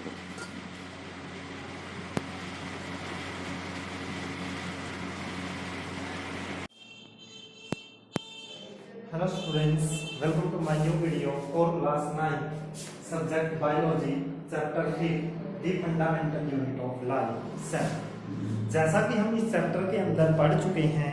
Hello students, welcome to my new video for class 9 subject biology chapter 3 the fundamental unit of life cell। जैसा कि हम इस chapter के अंदर पढ़ चुके हैं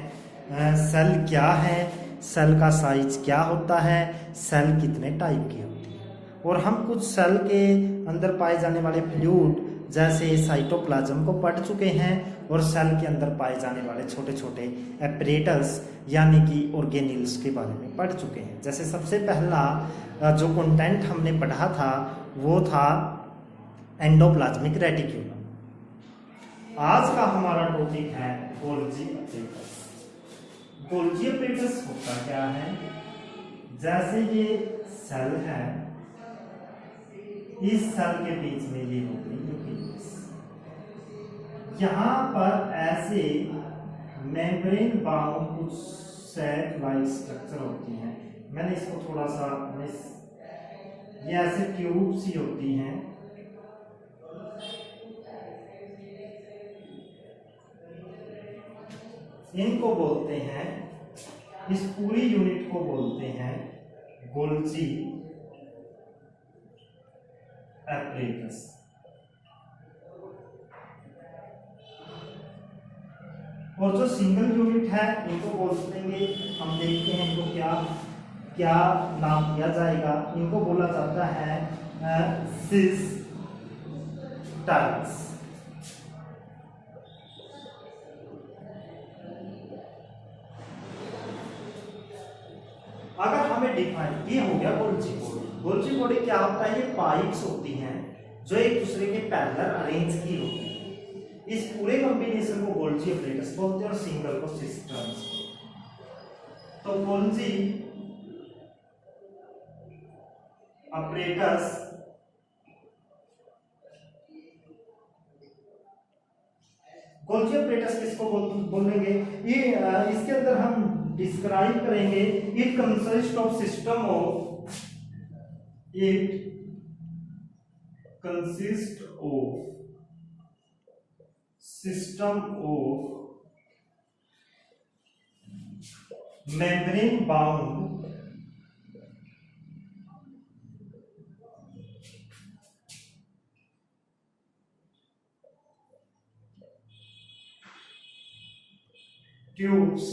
सेल क्या है, सेल का साइज क्या होता है, सेल कितने टाइप की होती है और हम कुछ सेल के अंदर पाए जाने वाले फ्लूइड जैसे साइटोप्लाज्म को पढ़ चुके हैं और सेल के अंदर पाए जाने वाले छोटे छोटे एपरेटस यानी कि ऑर्गेनिल्स के बारे में पढ़ चुके हैं। जैसे सबसे पहला जो कंटेंट हमने पढ़ा था वो था एंडोप्लाज्मिक रेटिक्यूलम। आज का हमारा टॉपिक है गोल्जी एपरेटस। गोल्जी एपरेटस होता क्या है? जैसे ये सेल है, इस सेल के बीच में ये होती है न्यूक्लियस। यहाँ पर ऐसे मेम्ब्रेन बाउंड कुछ सेल लाइक स्ट्रक्चर होती हैं। मैंने इसको थोड़ा सा ये ऐसे ट्यूब्स ही होती हैं। इनको बोलते हैं, इस पूरी यूनिट को बोलते हैं गोल्जी एपरेटस। और जो सिंगल यूनिट है इनको बोल देंगे, हम देखते हैं इनको क्या क्या नाम दिया जाएगा। इनको बोला जाता है सिस्टाइल्स। अगर हमें डिफाइन, ये हो गया गोल्जी बॉडी। गोल्जी बॉडी क्या होता है? ये पाइप्स होती हैं जो एक दूसरे के पैरेलल अरेंज की होती है। इस पूरे कॉम्बिनेशन को गोल्जी एपरेटस बोलते हैं और सिंगल को सिस्टम्स। तो गोल्जी एपरेटस गोल्जी एपरेटस किसको बोलेंगे? ये इसके अंदर हम डिस्क्राइब करेंगे। It consist of system of membrane bound tubes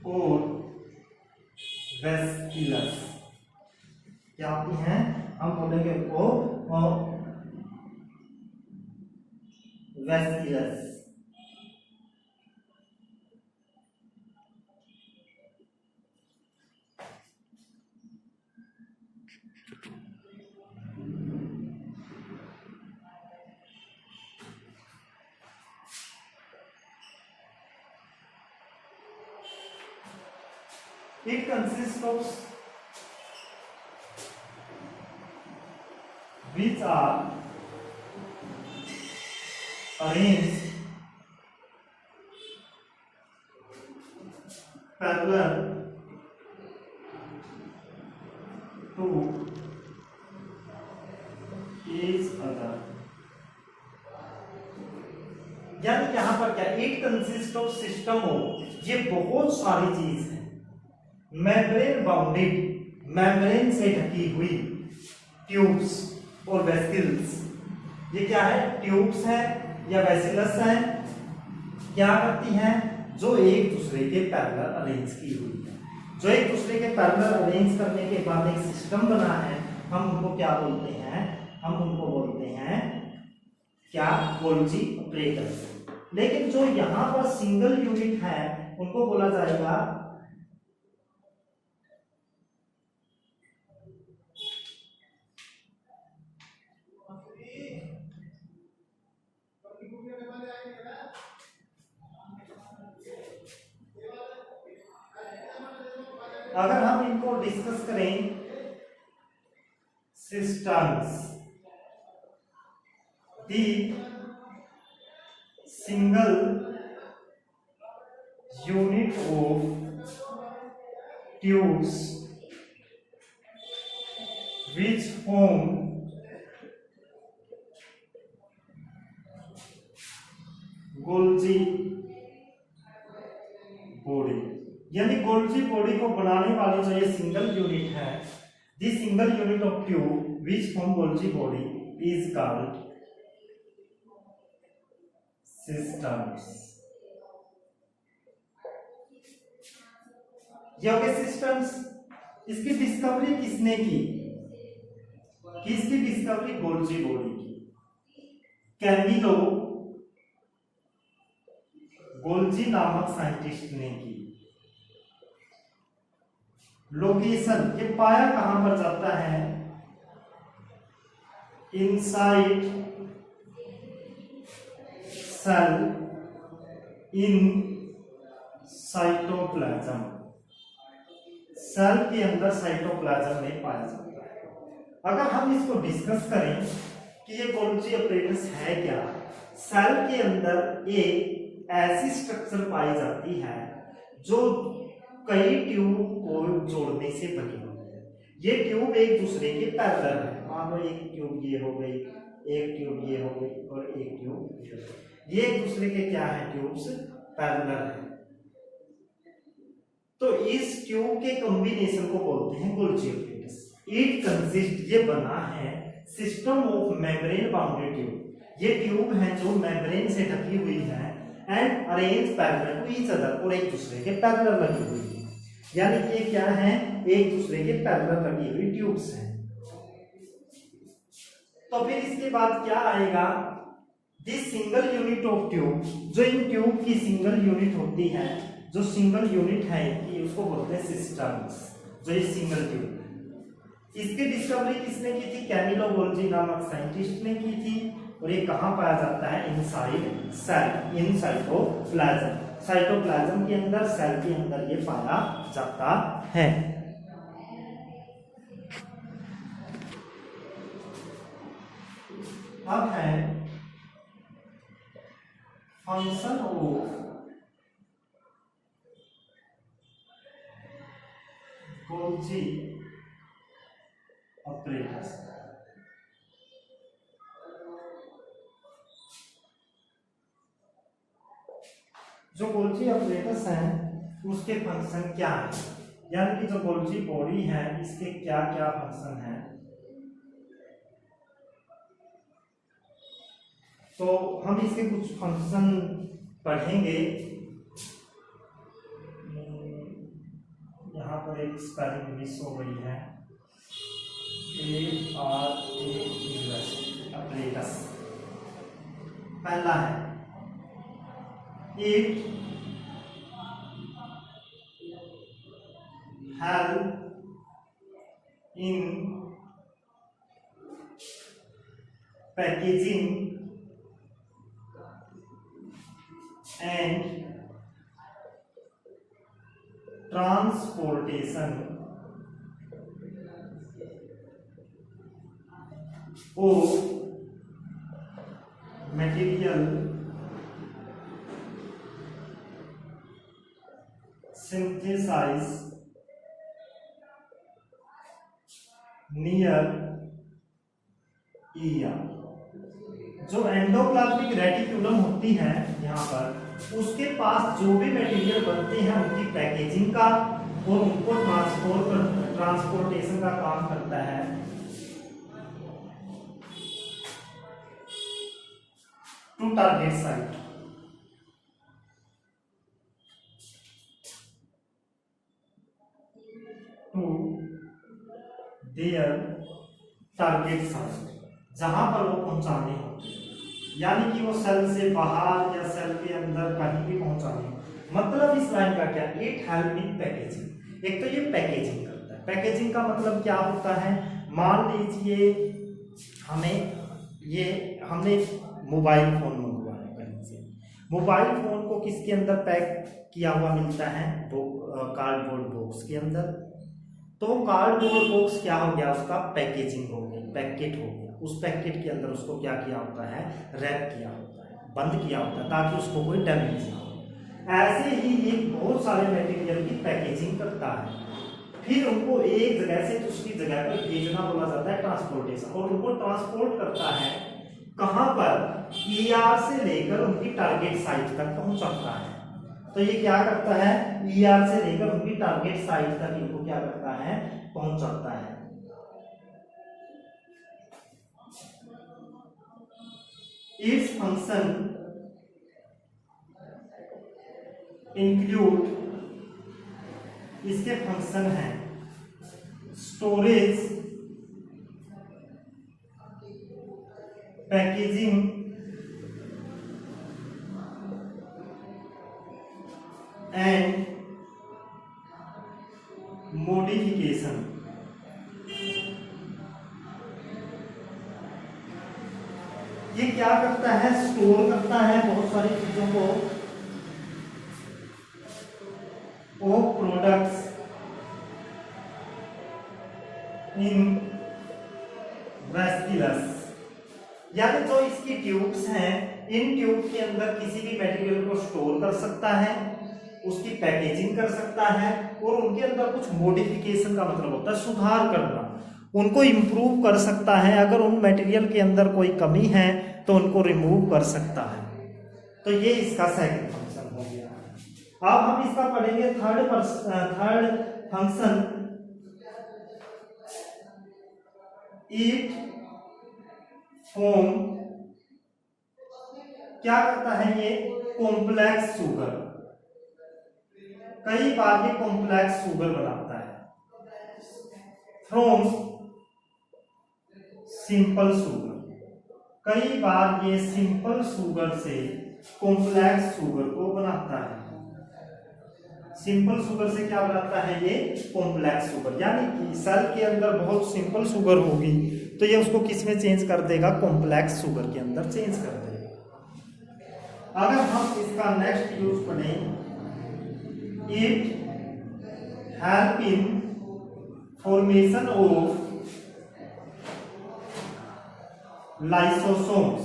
और वेस्किलस। क्या आती हैं? हम बोलेंगे वो वेस्किलस। It consists of which are arranged parallel to each other। यानी यहां पर क्या? It consist of system of, ये बहुत सारी चीज है। मेम्ब्रेन बाउंडेड, मेम्ब्रेन से ढकी हुई ट्यूब्स और वेसिकल्स। ये क्या है? ट्यूब्स है या वेसिकल्स है। क्या करती हैं? जो एक दूसरे के पैरेलल अरेंज की हुई है। जो एक दूसरे के पैरेलल अरेंज करने के बाद एक सिस्टम बना है, हम उनको क्या बोलते हैं? हम उनको बोलते हैं क्या? Golgi apparatus. लेकिन जो यहां पर सिंगल यूनिट है उनको बोला जाएगा अगर हम इनको डिस्कस करें systems, the single unit of tubes which form Golgi body, यानी गोल्जी बॉडी को बनाने वाली जो ये सिंगल यूनिट है, the single unit of tube which form Golgi body is called systems. ये हो गए सिस्टम्स। इसकी डिस्कवरी किसने की? किसकी डिस्कवरी? गोल्जी बॉडी की। कैमिलो गोल्जी नामक साइंटिस्ट ने की। लोकेशन, ये पाया कहां पर जाता है? Inside cell in cytoplasm, cell के अंदर साइटोप्लाज्म में पाया जाता है। अगर हम इसको डिस्कस करें कि ये गोल्जी अपरेटस है क्या, सेल के अंदर एक ऐसी स्ट्रक्चर पाई जाती है जो कई ट्यूब को जोड़ने से बनी होती है। ये ट्यूब एक दूसरे के पैरेलल है। मान लो एक ट्यूब ये हो गई, एक ट्यूब ये हो गई और एक ट्यूब ये हो गई। ये एक दूसरे के क्या है? ट्यूब्स पैरेलल है। तो इस ट्यूब के कॉम्बिनेशन को बोलते हैं गोल्जी अपरेटस। इट कंसिस्ट, ये बना है system of membrane bounded tube. ये ट्यूब है जो मेम्ब्रेन से ढकी हुई है and arrange parallel to each other, और एक दूसरे के पैरेलल लगी हुई है। यानी कि ये क्या है? एक दूसरे के पैरेलल लगी हुई ट्यूब्स हैं। तो फिर इसके बाद क्या आएगा? This single unit of tube, जो इन ट्यूब की सिंगल यूनिट होती है, जो सिंगल यूनिट है कि उसको बोलते हैं सिस्टम्स। जो ये सिंगल ट्यूब है, इसकी डिस्कवरी किसने की थी? कैमिलो गोल्जी नामक साइंटिस्ट ने की थी। और ये कहां पाया जाता है? Inside cell in cytoplasm, cytoplasm के अंदर, सेल के अंदर ये पाया जाता है। अब है फंक्शन ऑफ गोल्जी ऑपरेटर्स। जो गोल्जी ऑपरेटर्स हैं उसके फंक्शन क्या है, यानी कि जो गोल्जी बॉडी है इसके क्या क्या फंक्शन है। तो हम इसके कुछ फंक्शन पढ़ेंगे। यहाँ पर एक स्पेलिंग मिस हो गई है, अपरेटस। पहला है it help in packaging and transportation of material synthesized near ER। जो एंडोप्लाज्मिक रेटिकुलम होती है यहाँ पर, उसके पास जो भी मटेरियल बनते हैं उनकी पैकेजिंग का और उनको ट्रांसपोर्टेशन का काम करता है to target site. To their target site, जहां पर वो पहुंचाने होते हैं, यानी कि वो सेल से बाहर या सेल के अंदर कहीं भी पहुंचाने। मतलब इस लाइन का क्या? It help in packaging. एक तो ये पैकेजिंग करता है। पैकेजिंग का मतलब क्या होता है? मान लीजिए हमने मोबाइल फोन मंगवा है कहीं से। मोबाइल फोन को किसके अंदर पैक किया हुआ मिलता है? कार्डबोर्ड बॉक्स के अंदर। तो कार्डबोर्ड बॉक्स क्या हो गया? उसका पैकेजिंग हो गई, पैकेट हो गया। उस पैकेट के अंदर उसको क्या किया होता है? रैप किया होता है, बंद किया होता है, ताकि उसको कोई डैमेज ना हो। ऐसे ही ये बहुत सारे मटेरियल की पैकेजिंग करता है, फिर उनको एक जगह से दूसरी जगह पर भेजना बोला जाता है ट्रांसपोर्टेशन। और उनको ट्रांसपोर्ट करता है कहां पर ईआर से लेकर उनकी टारगेट साइट तक पहुंचाता है। तो ये क्या करता है, ईआर से लेकर उनकी टारगेट साइट तक इनको क्या करता है, पहुंचाता है। इट्स फंक्शन इंक्लूड, इसके फंक्शन हैं स्टोरेज, पैकेजिंग, एंड मॉडिफिकेशन। ये क्या करता है, स्टोर करता है बहुत सारी चीजों को, ऑफ प्रोडक्ट्स इन वेस्टिलस, यानी जो इसकी ट्यूब्स हैं, इन ट्यूब के अंदर किसी भी मटेरियल को स्टोर कर सकता है, उसकी पैकेजिंग कर सकता है, और उनके अंदर कुछ मॉडिफिकेशन का मतलब होता है सुधार करना, उनको इंप्रूव कर सकता है। अगर उन मटेरियल के अंदर कोई कमी है तो उनको रिमूव कर सकता है। तो ये इसका सेकंड फंक्शन हो गया। अब हम इसका पढ़ेंगे थर्ड फंक्शन, ईट फॉर्म। क्या करता है ये, कॉम्प्लेक्स शुगर, कई बार ये कॉम्प्लेक्स शुगर बनाता है फ्रॉम सिंपल शुगर, कई बार ये सिंपल शुगर से कॉम्प्लेक्स शुगर को बनाता है। सिंपल शुगर से क्या बनाता है ये, कॉम्प्लेक्स शुगर, यानी कि सेल के अंदर बहुत सिंपल शुगर होगी तो ये उसको किस में चेंज कर देगा, कॉम्प्लेक्स शुगर के अंदर चेंज कर देगा। अगर हम इसका नेक्स्ट यूज पढ़ें, it help in formation of lysosomes,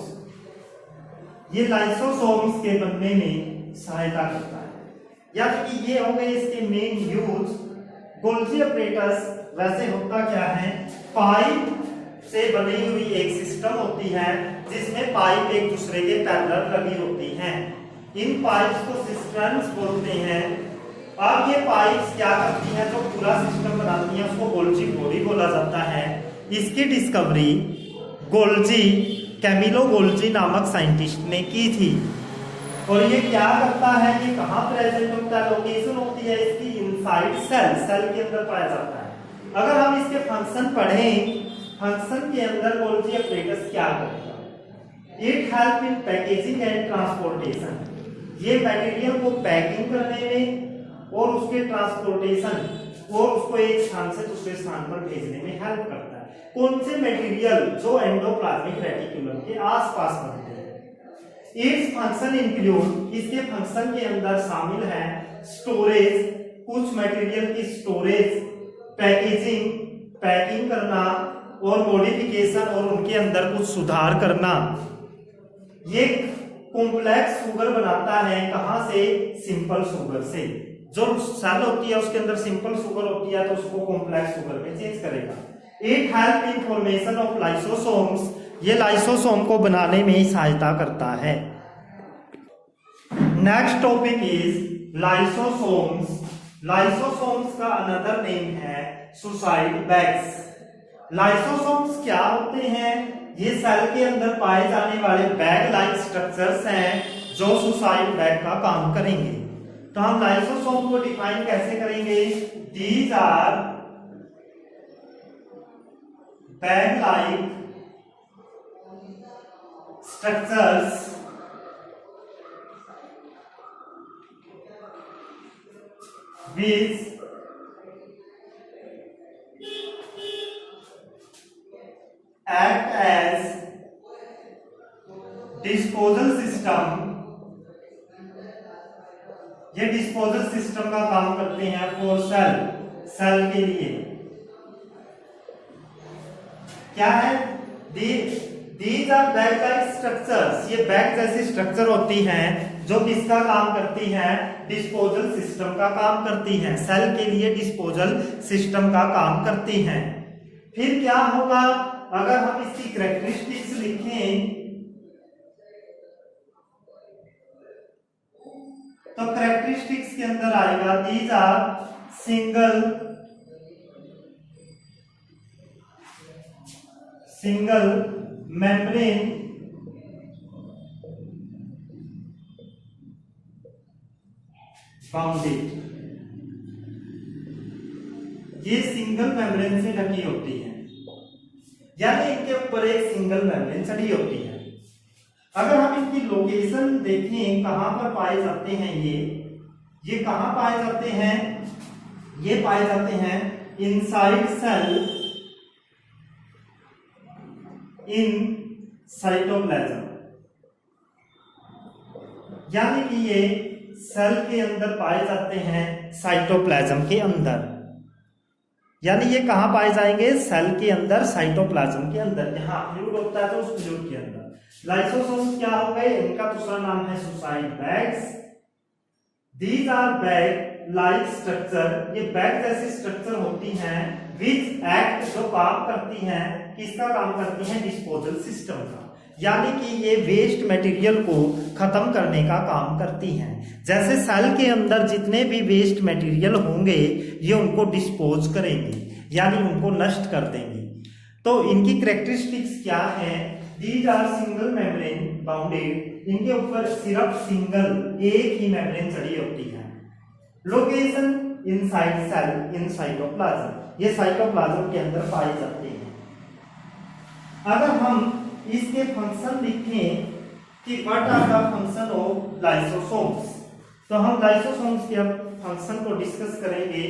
ये लाइसोसोम्स के बनने में सहायता करता है। यानी कि ये हो गए इसके मेन यूज। गोल्जी अपरेटस वैसे होता क्या है, पाइप से बनी हुई एक सिस्टम होती है जिसमें पाइप एक दूसरे के पैरेलल लगी होती हैं। इन पाइप्स को सिस्टर्न्स बोलते हैं। अब ये पाइप्स क्या करती हैं, जो पूरा सिस्टम बनाती हैं उसको गोल्जी बॉडी बोला जाता है। इसकी डिस्कवरी गोल्जी, कैमिलो गोल्जी नामक साइंटिस्ट ने की थी। और ये क्या करता है, ये कहाँ प्रेजेंट होता है, लोकेशन होती है इसकी इनसाइड सेल, सेल के अंदर पाया जाता है। अगर हम इसके फंक्शन पढ़ें, फंक्शन के अंदर गोल्जी अपरेटस क्या करेगा, it help in packaging and transportation, ये मटेरियल को पैकिंग करने में और उसके ट्रांसपोर्टेशन और उसको एक स्थान से दूसरे स्थान पर भेजने में हेल्प करता है। कौन से मटेरियल, जो एंडोप्लाज्मिक रेटिकुलम के आसपास बनते हैं। इट्स फंक्शन इंक्लूड, इसके फंक्शन के अंदर शामिल है स्टोरेज, कुछ मटेरियल की स्टोरेज, पैकेजिंग, पैकिंग करना, और मॉडिफिकेशन, और उनके अंदर कुछ सुधार करना। ये कॉम्प्लेक्स शुगर बनाता है कहां से, सिंपल शुगर से। जो सेल होती है उसके अंदर सिंपल शुगर होती है तो उसको कॉम्प्लेक्स शुगर में चेंज करेगा। It help in formation of lysosomes, ये लाइसोसोम को बनाने में सहायता करता है। Next topic is lysosomes. Lysosomes का अनदर नेम है सुसाइड बैग्स। लाइसोसोम्स क्या होते हैं, ये सेल के अंदर पाए जाने वाले बैग लाइक स्ट्रक्चर्स हैं जो सुसाइड बैग का काम करेंगे। तो हम लाइसोसोम को डिफाइन कैसे करेंगे, these are bag like structures which act as disposal system, ये डिस्पोजल सिस्टम का काम करते हैं फॉर सेल, सेल के लिए। क्या है, these are bag like structures, ये बैग जैसी स्ट्रक्चर होती हैं जो किसका काम करती हैं, डिस्पोजल सिस्टम का काम करती हैं, सेल के लिए डिस्पोजल सिस्टम का काम करती हैं। फिर क्या होगा, अगर हम इसकी कैरेक्टरिस्टिक्स लिखें तो करेक्टरिस्टिक्स के अंदर आएगा these are single membrane bounded, ये सिंगल मेम्ब्रेन से ढकी होती है, यानी इनके ऊपर एक सिंगल मेम्ब्रेन चढ़ी होती है। अगर हम इनकी लोकेशन देखें कहां पर पाए जाते हैं, ये कहां पाए जाते हैं, ये पाए जाते हैं इनसाइड सेल इन साइटोप्लाज्म, यानी कि ये सेल के अंदर पाए जाते हैं साइटोप्लाज्म के अंदर। यानी ये कहां पाए जाएंगे, सेल के अंदर साइटोप्लाज्म के अंदर, जहां फ्लूइड होता है तो उस फ्लूइड के अंदर। लाइसोसोम्स क्या हो गए, इनका दूसरा नाम है suicide bags. These are bag like structure, ये बैग जैसी स्ट्रक्चर होती हैं विच एक्ट, जो काम करती हैं, किसका काम करती हैं, डिस्पोजल सिस्टम का, यानी कि ये वेस्ट मटेरियल को खत्म करने का काम करती हैं। जैसे सेल के अंदर जितने भी वेस्ट मटेरियल होंगे ये उनको डिस्पोज करेंगे, यानी उनको नष्ट कर देंगे। तो इनकी कैरेक्टरिस्टिक्स क्या है, these are single membrane bounded, इनके ऊपर सिर्फ सिंगल एक ही मेम्ब्रेन चढ़ी होती है। Location inside cell in cytoplasm, ये साइटोप्लाज्म के अंदर पाए जाते हैं। अगर हम इसके फंक्शन लिखें कि what are the function of lysosomes, तो हम लाइसोसोम्स के फंक्शन को डिस्कस करेंगे।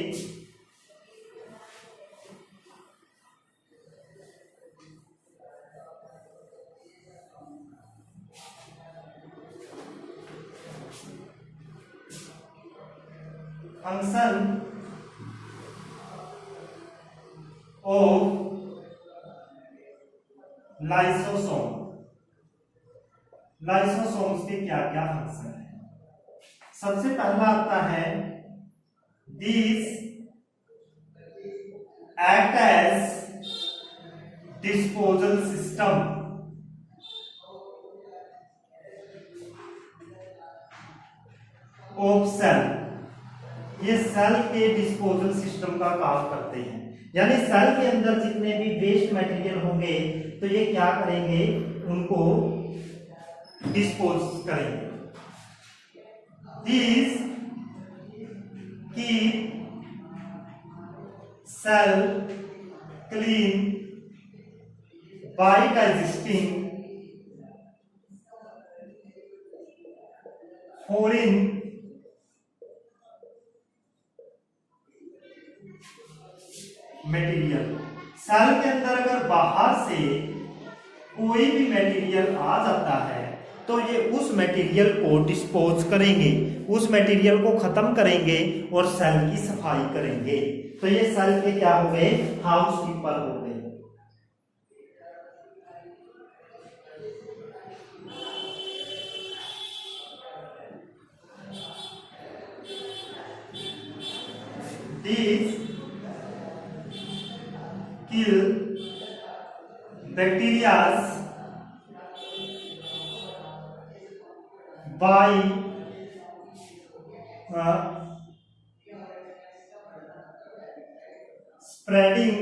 फंक्शन ऑफ लाइसोसोम, लाइसोसोम्स के क्या क्या फंक्शन है। सबसे पहला आता है this act as disposal system of cell, ये सेल के डिस्पोजल सिस्टम का काम करते हैं, यानी सेल के अंदर जितने भी वेस्ट मटेरियल होंगे तो ये क्या करेंगे, उनको डिस्पोज करेंगे। This keep cell clean by digesting foreign material. Cell के अंदर अगर बाहर से कोई भी मटेरियल आ जाता है तो ये उस मटेरियल को डिस्पोज करेंगे, उस मटेरियल को खत्म करेंगे और सेल की सफाई करेंगे। तो ये सेल के क्या हो गए, हाउसकीपर हो गए। These kill bacteria by spreading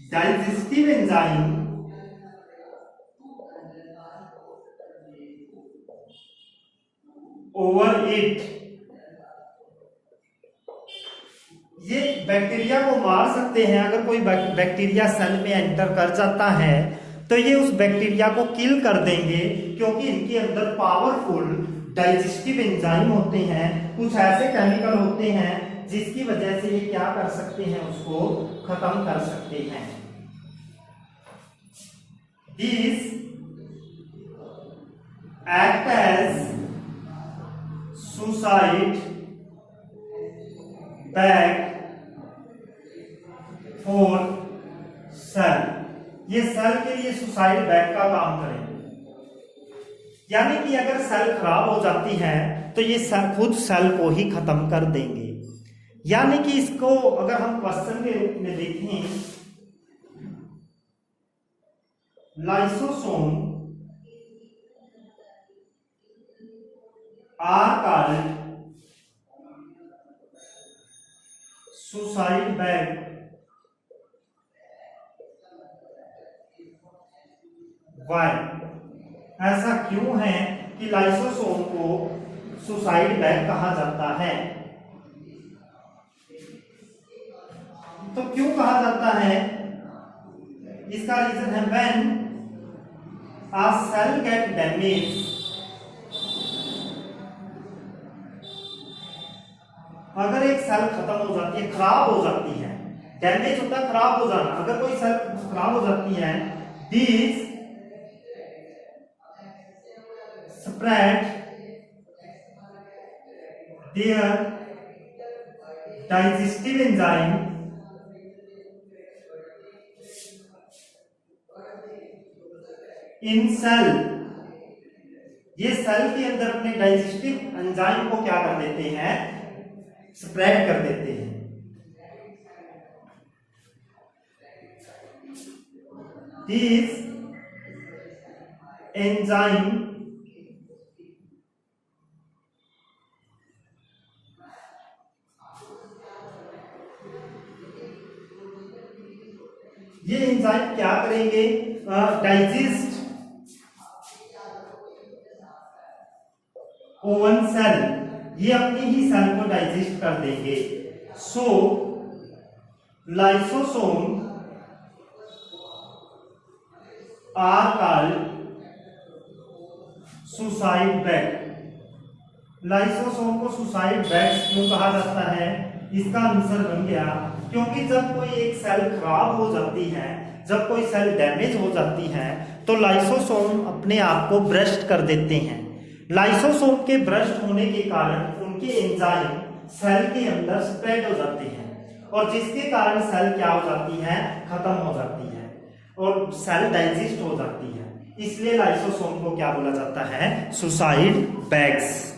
digestive enzyme over it। ये बैक्टीरिया को मार सकते हैं, अगर कोई बैक्टीरिया सेल में एंटर कर जाता है तो ये उस बैक्टीरिया को किल कर देंगे, क्योंकि इनके अंदर पावरफुल डाइजेस्टिव एंजाइम होते हैं, कुछ ऐसे केमिकल होते हैं जिसकी वजह से ये क्या कर सकते हैं, उसको खत्म कर सकते हैं। These act as suicide bag for cell, ये सेल के लिए सुसाइड बैग का काम करेंगे। यानी कि अगर सेल खराब हो जाती है तो ये सेल खुद सेल को ही खत्म कर देंगे। यानी कि इसको अगर हम क्वेश्चन के रूप में देखें, lysosome are called suicide bag. Why? ऐसा क्यों है कि लाइसोसोम को सुसाइड बैग कहा जाता है? तो क्यों कहा जाता है? इसका रीजन है when a cell get damaged, अगर एक सेल खत्म हो जाती है, खराब हो जाती है, डैमेज होता है खराब हो जाना, अगर कोई सेल खराब हो जाती है, these spread their digestive enzyme in cell, ये सेल के अंदर अपने डाइजेस्टिव एंजाइम को क्या कर देते हैं? स्प्रेड कर देते हैं। दिस एंजाइम ये एंजाइम क्या करेंगे? डाइजेस्ट ओवन सेल, ये अपनी ही सेल को डाइजेस्ट कर देंगे। So lysosome are called suicide bag. Lysosome को सुसाइड बैग क्यों कहा जाता है? इसका आंसर बन गया क्योंकि जब कोई एक सेल खराब हो जाती है, जब कोई सेल डैमेज हो जाती है, तो लाइसोसोम अपने आप को ब्रस्ट कर देते हैं। लाइसोसोम के ब्रस्ट होने के कारण उनके एंजाइम सेल के अंदर स्प्रेड हो जाते हैं और जिसके कारण सेल क्या हो जाती है? खत्म हो जाती है और सेल डाइजेस्ट हो जाती है। इसलिए लाइसोसोम को क्या बोला जाता है? Suicide bags.